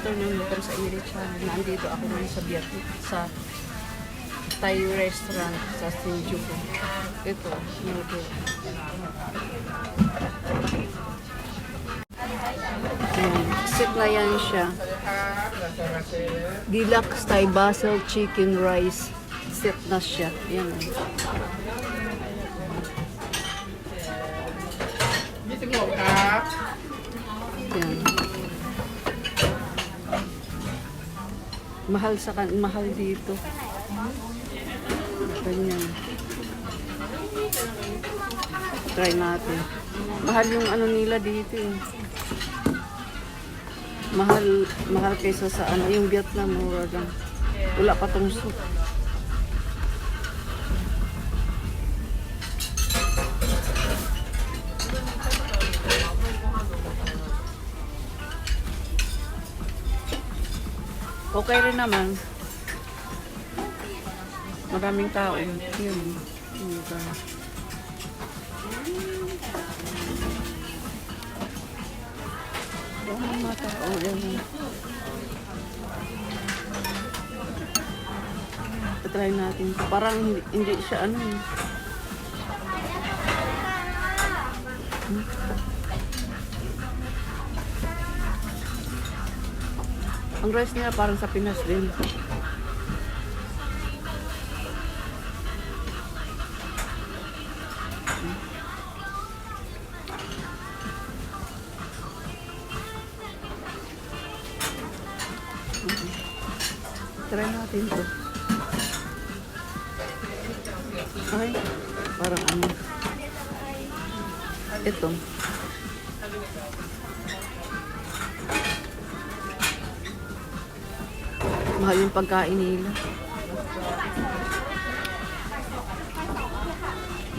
afternoon, welcome sa Iri Channel. Nandito ako ngayon sa Vietnam, sa Thai restaurant sa Shinjuku. Ito, noodle. Ayan, set na yan siya. Deluxe Thai Basil Chicken Rice. Set na siya. Ayan. Ayan. Mahal dito. Ganyan. Try natin. Mahal yung ano nila dito eh. Mahal kaysa sa ano, yung Vietnam, mura lang. Wala pa tong soup. Okay rin naman. Maraming tao. Yun. Maraming mga tao. Yan. Try natin. Parang hindi siya ano eh. Ang rice niya parang sa Pinas din. Try natin to. Ay, parang ano. Ito. Mahal yung pagkain nila.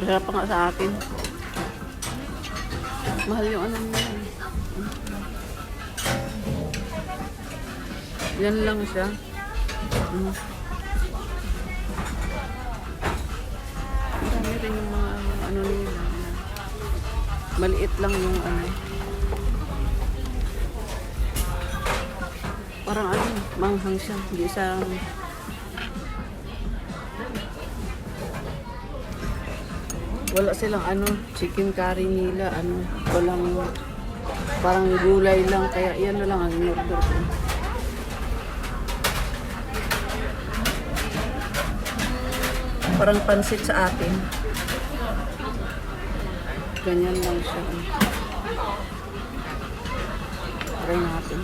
Mahal pa nga sa atin. Mahal yung ano nila. Yan lang siya. Marami rin yung mga ano nila. Maliit lang yung ano. Parang ano, manghang siya. Hindi siya... Wala silang ano, chicken curry nila. Ano, walang... Parang gulay lang. Kaya yan na lang ang in-order ko. Parang pansit sa atin. Ganyan lang siya. Try natin.